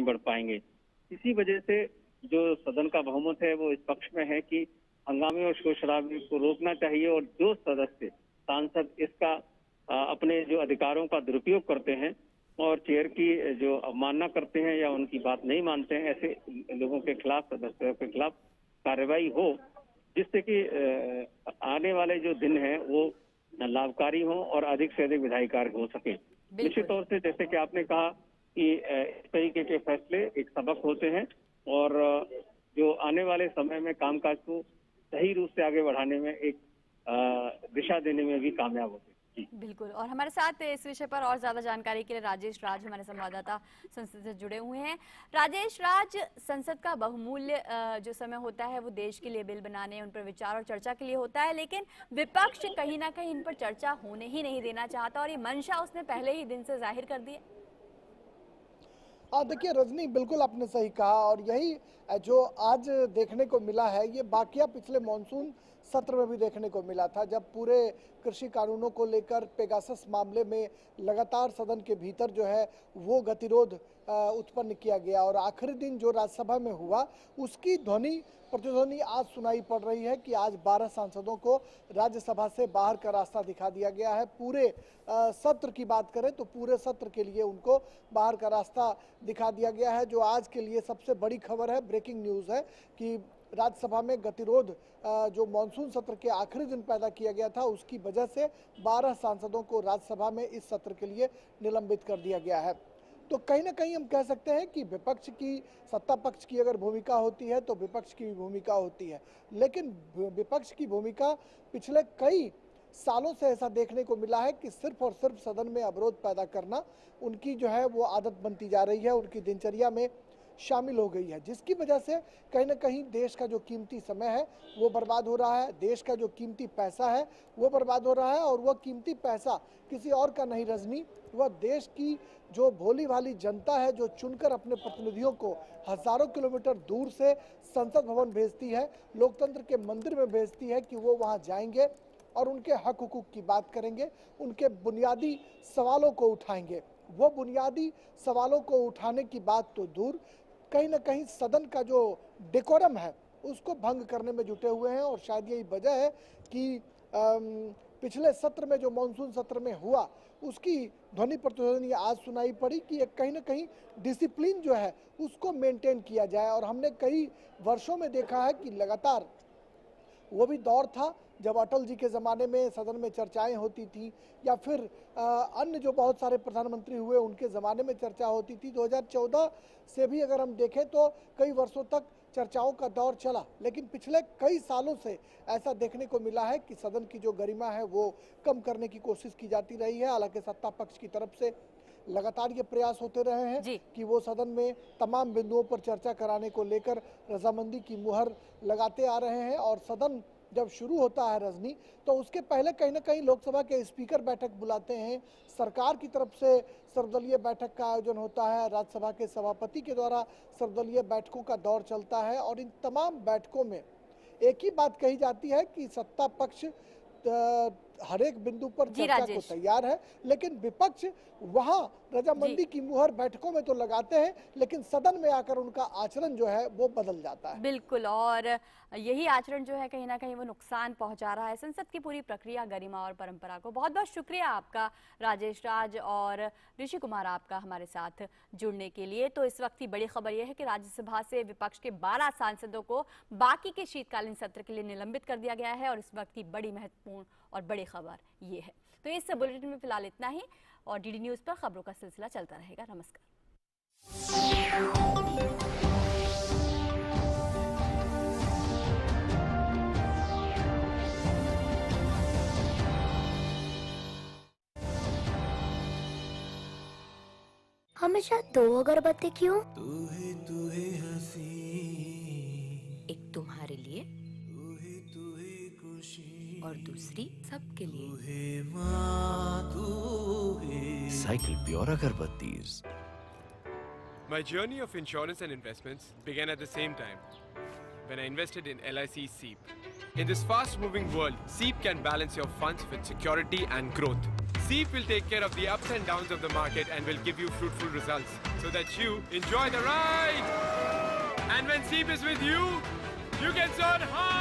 नहीं बढ़ पाएंगे। इसी वजह से जो सदन का बहुमत है वो इस पक्ष में है कि हंगामे और शोर शराबे को रोकना चाहिए, और जो सदस्य सांसद इसका अपने जो अधिकारों का दुरुपयोग करते हैं और चेयर की जो अवमानना करते हैं या उनकी बात नहीं मानते हैं, ऐसे लोगों के खिलाफ, सदस्यों के खिलाफ कार्रवाई हो, जिससे कि आने वाले जो दिन हैं वो लाभकारी हो और अधिक से अधिक विधायी कार्य हो सके। निश्चित तौर से जैसे कि आपने कहा कि इस तरीके के फैसले एक सबक होते हैं और जो आने वाले समय में कामकाज को सही रूप से आगे बढ़ाने में एक दिशा देने में भी कामयाब होते हैं। बिल्कुल, और हमारे साथ इस विषय पर और ज्यादा जानकारी के लिए राजेश राज हमारे संवाददाता संसद से जुड़े हुए हैं। राजेश राज, संसद का बहुमूल्य जो समय होता है वो देश के लिए बिल बनाने, उन पर विचार और चर्चा के लिए होता है, लेकिन विपक्ष कहीं ना कहीं इन पर चर्चा होने ही नहीं देना चाहता और ये मंशा उसने पहले ही दिन से जाहिर कर दी है। देखिए रजनी, बिल्कुल आपने सही कहा, और यही जो आज देखने को मिला है ये बाकिया पिछले मानसून सत्र में भी देखने को मिला था, जब पूरे कृषि कानूनों को लेकर पेगासस मामले में लगातार सदन के भीतर जो है वो गतिरोध उत्पन्न किया गया, और आखिरी दिन जो राज्यसभा में हुआ उसकी ध्वनि प्रतिध्वनि आज सुनाई पड़ रही है कि आज 12 सांसदों को राज्यसभा से बाहर का रास्ता दिखा दिया गया है। पूरे सत्र की बात करें तो पूरे सत्र के लिए उनको बाहर का रास्ता दिखा दिया गया है। जो आज के लिए सबसे बड़ी खबर है, ब्रेकिंग न्यूज़ है कि राज्यसभा में गतिरोध जो मानसून सत्र के आखिरी दिन पैदा किया गया था उसकी वजह से 12 सांसदों को राज्यसभा में इस सत्र के लिए निलंबित कर दिया गया है। तो कहीं ना कहीं हम कह सकते हैं कि विपक्ष की, सत्ता पक्ष की अगर भूमिका होती है तो विपक्ष की भी भूमिका होती है, लेकिन विपक्ष की भूमिका पिछले कई सालों से ऐसा देखने को मिला है कि सिर्फ और सिर्फ सदन में अवरोध पैदा करना उनकी जो है वो आदत बनती जा रही है, उनकी दिनचर्या में शामिल हो गई है, जिसकी वजह से कहीं ना कहीं देश का जो कीमती समय है वो बर्बाद हो रहा है, देश का जो कीमती पैसा है वो बर्बाद हो रहा है, और वह कीमती पैसा किसी और का नहीं रजनी, वह देश की जो भोली भाली जनता है जो चुनकर अपने प्रतिनिधियों को हजारों किलोमीटर दूर से संसद भवन भेजती है, लोकतंत्र के मंदिर में भेजती है कि वो वहाँ जाएंगे और उनके हक हुकूक की बात करेंगे, उनके बुनियादी सवालों को उठाएंगे। वो बुनियादी सवालों को उठाने की बात तो दूर, कहीं ना कहीं सदन का जो डेकोरम है उसको भंग करने में जुटे हुए हैं, और शायद यही वजह है कि पिछले सत्र में जो मानसून सत्र में हुआ उसकी ध्वनि प्रतिध्वनि आज सुनाई पड़ी कि एक कहीं ना कहीं डिसिप्लिन जो है उसको मेंटेन किया जाए। और हमने कई वर्षों में देखा है कि लगातार वो भी दौर था जब अटल जी के ज़माने में सदन में चर्चाएं होती थी, या फिर अन्य जो बहुत सारे प्रधानमंत्री हुए उनके ज़माने में चर्चा होती थी। 2014 से भी अगर हम देखें तो कई वर्षों तक चर्चाओं का दौर चला, लेकिन पिछले कई सालों से ऐसा देखने को मिला है कि सदन की जो गरिमा है वो कम करने की कोशिश की जाती रही है। हालांकि सत्ता पक्ष की तरफ से लगातार ये प्रयास होते रहे हैं कि वो सदन में तमाम बिंदुओं पर चर्चा कराने को लेकर रजामंदी की मुहर लगाते आ रहे हैं, और सदन जब शुरू होता है रजनी तो उसके पहले कहीं ना कहीं लोकसभा के स्पीकर बैठक बुलाते हैं, सरकार की तरफ से सर्वदलीय बैठक का आयोजन होता है, राज्यसभा के सभापति के द्वारा सर्वदलीय बैठकों का दौर चलता है, और इन तमाम बैठकों में एक ही बात कही जाती है कि सत्ता पक्ष हर एक बिंदु पर चर्चा को तैयार है, लेकिन विपक्ष वहां रजामंदी की मुहर बैठकों में तो लगाते हैं, लेकिन सदन में आकर उनका आचरण जो है वो बदल जाता है। बिल्कुल, और यही आचरण जो है कहीं ना कहीं वो नुकसान पहुंचा रहा है संसद की पूरी प्रक्रिया, गरिमा और परंपरा को। बहुत बहुत शुक्रिया आपका राजेश राज और ऋषि कुमार आपका हमारे साथ जुड़ने के लिए। तो इस वक्त की बड़ी खबर यह है कि राज्यसभा से विपक्ष के 12 सांसदों को बाकी के शीतकालीन सत्र के लिए निलंबित कर दिया गया है, और इस वक्त की बड़ी महत्वपूर्ण और बड़ी खबर ये है। तो इस बुलेटिन में फिलहाल इतना ही, और डीडी न्यूज पर खबरों का सिलसिला चलता रहेगा। नमस्कार। हमेशा 2 अगरबत्ती क्यों? तू है हंसी, एक तुम्हारे लिए और दूसरी सबके लिए। साइकिल प्योर अगरबत्तीज। My journey of insurance and investments began at the same time when I invested in LIC SEEP. In this fast-moving world, SEEP can balance your funds with security and growth. SEEP will take care of the ups and downs of the market and will give you fruitful results so that you enjoy the ride. And when SEEP is with you, you can soar high.